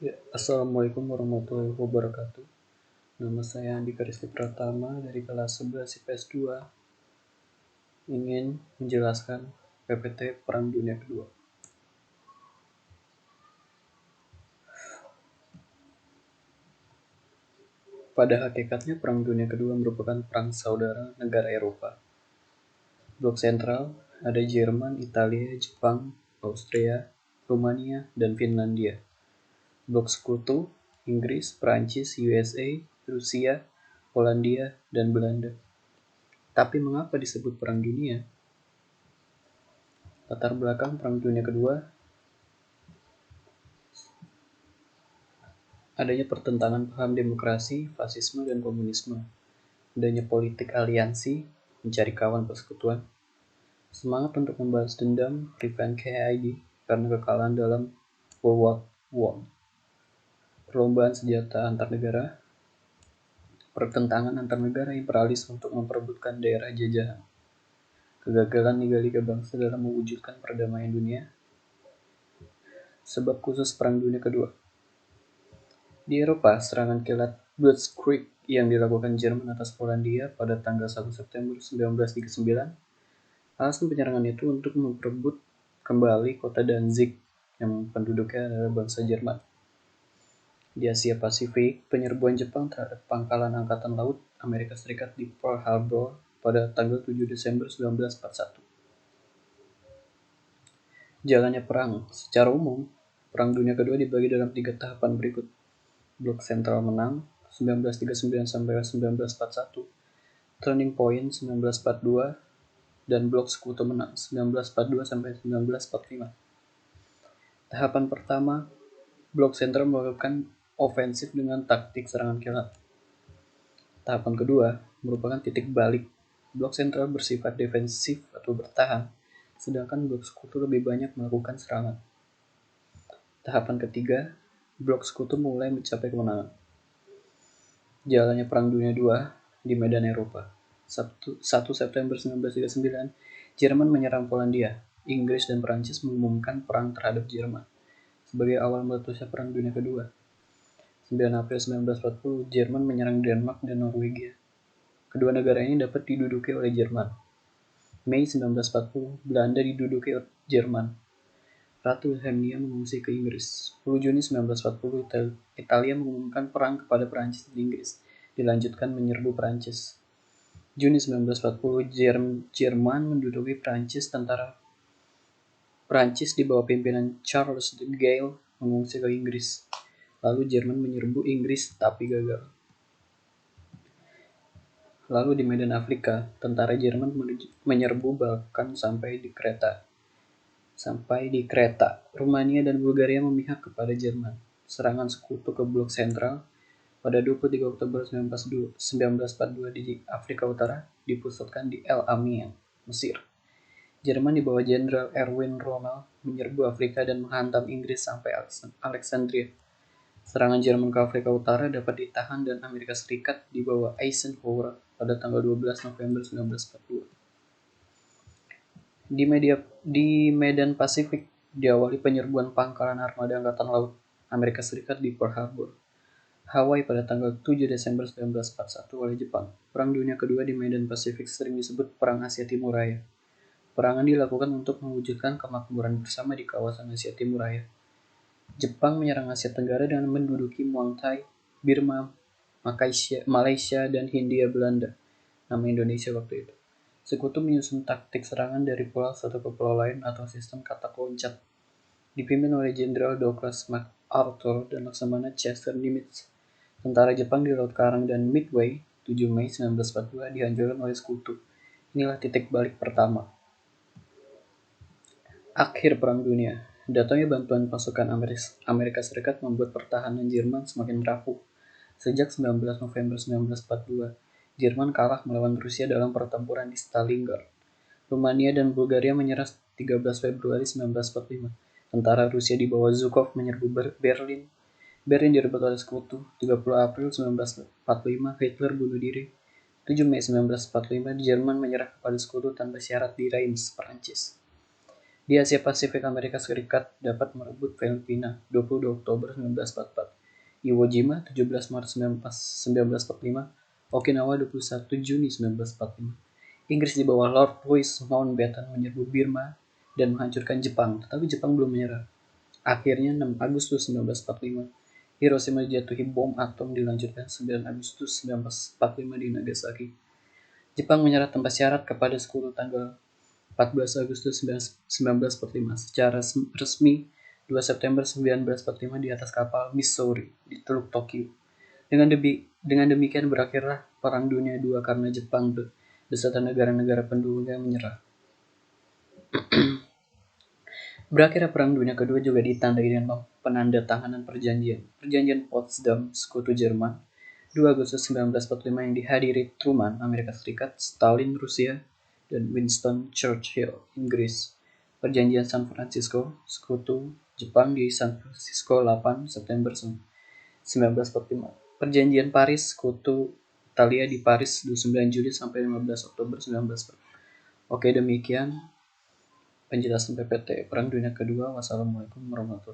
Ya, Assalamualaikum warahmatullahi wabarakatuh. Nama saya Andika Rizky Pratama dari kelas 11 IPS 2 ingin menjelaskan PPT Perang Dunia Kedua. Pada hakikatnya Perang Dunia Kedua merupakan perang saudara negara Eropa. Blok sentral ada Jerman, Italia, Jepang, Austria, Rumania, dan Finlandia. Blok sekutu Inggris, Prancis, USA, Rusia, Polandia, dan Belanda. Tapi mengapa disebut Perang Dunia? Latar belakang Perang Dunia Kedua, adanya pertentangan paham demokrasi, fasisme, dan komunisme, adanya politik aliansi, mencari kawan persekutuan, semangat untuk membalas dendam, prevent KID, karena kekalahan dalam World War I, perlombaan senjata antar negara, pertentangan antar negara imperialis untuk memperebutkan daerah jajahan, kegagalan Liga-Liga bangsa dalam mewujudkan perdamaian dunia, sebab khusus Perang Dunia Kedua. Di Eropa, serangan kilat Blitzkrieg yang dilakukan Jerman atas Polandia pada tanggal 1 September 1939. Alasan penyerangan itu untuk memperebut kembali kota Danzig yang penduduknya adalah bangsa Jerman. Di Asia Pasifik, penyerbuan Jepang terhadap pangkalan Angkatan Laut Amerika Serikat di Pearl Harbor pada tanggal 7 Desember 1941. Jalannya perang. Secara umum, Perang Dunia Kedua dibagi dalam 3 tahapan berikut. Blok sentral menang 1939 sampai 1941, turning point 1942, dan blok sekutu menang 1942 sampai 1945. Tahapan pertama, blok sentral melakukan ofensif dengan taktik serangan kilat. Tahapan kedua merupakan titik balik. Blok sentral bersifat defensif atau bertahan, sedangkan blok sekutu lebih banyak melakukan serangan. Tahapan ketiga, blok sekutu mulai mencapai kemenangan. Jalannya Perang Dunia II di medan Eropa. 1 September 1939, Jerman menyerang Polandia. Inggris dan Prancis mengumumkan perang terhadap Jerman sebagai awal meletusnya Perang Dunia Kedua. 9 April 1940, Jerman menyerang Denmark dan Norwegia. Kedua negara ini dapat diduduki oleh Jerman. Mei 1940, Belanda diduduki oleh Jerman. Ratu Wilhelmina mengungsi ke Inggris. 10 Juni 1940, Italia mengumumkan perang kepada Prancis dan Inggris, dilanjutkan menyerbu Prancis. Juni 1940, Jerman menduduki Prancis. Tentara Prancis di bawah pimpinan Charles de Gaulle mengungsi ke Inggris. Lalu Jerman menyerbu Inggris tapi gagal. Lalu di medan Afrika, tentara Jerman menyerbu bahkan sampai di Kreta. Rumania dan Bulgaria memihak kepada Jerman. Serangan sekutu ke blok sentral pada 23 Oktober 1942 di Afrika Utara dipusatkan di El Alamein, Mesir. Jerman di bawah Jenderal Erwin Rommel menyerbu Afrika dan menghantam Inggris sampai Alexandria. Serangan Jerman ke Afrika Utara dapat ditahan dan Amerika Serikat di bawah Eisenhower pada tanggal 12 November 1942. Di medan Pasifik diawali penyerbuan pangkalan armada Angkatan Laut Amerika Serikat di Pearl Harbor, Hawaii pada tanggal 7 Desember 1941 oleh Jepang. Perang Dunia Kedua di medan Pasifik sering disebut Perang Asia Timur Raya. Perangan dilakukan untuk mewujudkan kemakmuran bersama di kawasan Asia Timur Raya. Jepang menyerang Asia Tenggara dengan menduduki Muang Thai, Birma, Malaysia, dan Hindia Belanda, nama Indonesia waktu itu. Sekutu menyusun taktik serangan dari pulau satu ke pulau lain atau sistem katak loncat, dipimpin oleh Jenderal Douglas MacArthur dan Laksamana Chester Nimitz. Tentara Jepang di Laut Karang dan Midway, 7 Mei 1942, dihancurkan oleh sekutu. Inilah titik balik pertama. Akhir Perang Dunia. Datangnya bantuan pasukan Amerika Serikat membuat pertahanan Jerman semakin rapuh. Sejak 19 November 1942, Jerman kalah melawan Rusia dalam pertempuran di Stalingrad. Rumania dan Bulgaria menyerah 13 Februari 1945. Tentara Rusia di bawah Zhukov menyerbu Berlin. Berlin direbut oleh sekutu. 30 April 1945, Hitler bunuh diri. 7 Mei 1945, Jerman menyerah kepada sekutu tanpa syarat di Reims, Prancis. Di Asia Pasifik, Amerika Serikat dapat merebut Filipina 22 Oktober 1944, Iwo Jima 17 Maret 1945, Okinawa 21 Juni 1945. Inggris di bawah Lord Louis Mountbatten menyerbu Burma dan menghancurkan Jepang, tetapi Jepang belum menyerah. Akhirnya 6 Agustus 1945, Hiroshima dijatuhi bom atom, dilanjutkan 9 Agustus 1945 di Nagasaki. Jepang menyerah tanpa syarat kepada Sekutu tanggal 14 Agustus 1945, secara resmi 2 September 1945 di atas kapal Missouri di Teluk Tokyo. Dengan demikian berakhirlah Perang Dunia II karena Jepang beserta negara-negara pendukungnya menyerah. Berakhirnya Perang Dunia Kedua juga ditandai dengan penandatanganan Perjanjian Potsdam Sekutu Jerman 2 Agustus 1945 yang dihadiri Truman, Amerika Serikat, Stalin, Rusia, dan Winston Churchill, Inggris. Perjanjian San Francisco Sekutu Jepang di San Francisco 8 September 1945. Perjanjian Paris Sekutu Italia di Paris 29 Juli sampai 15 Oktober 1945. Oke, demikian penjelasan PPT Perang Dunia Kedua. Wassalamualaikum warahmatullahi wabarakatuh.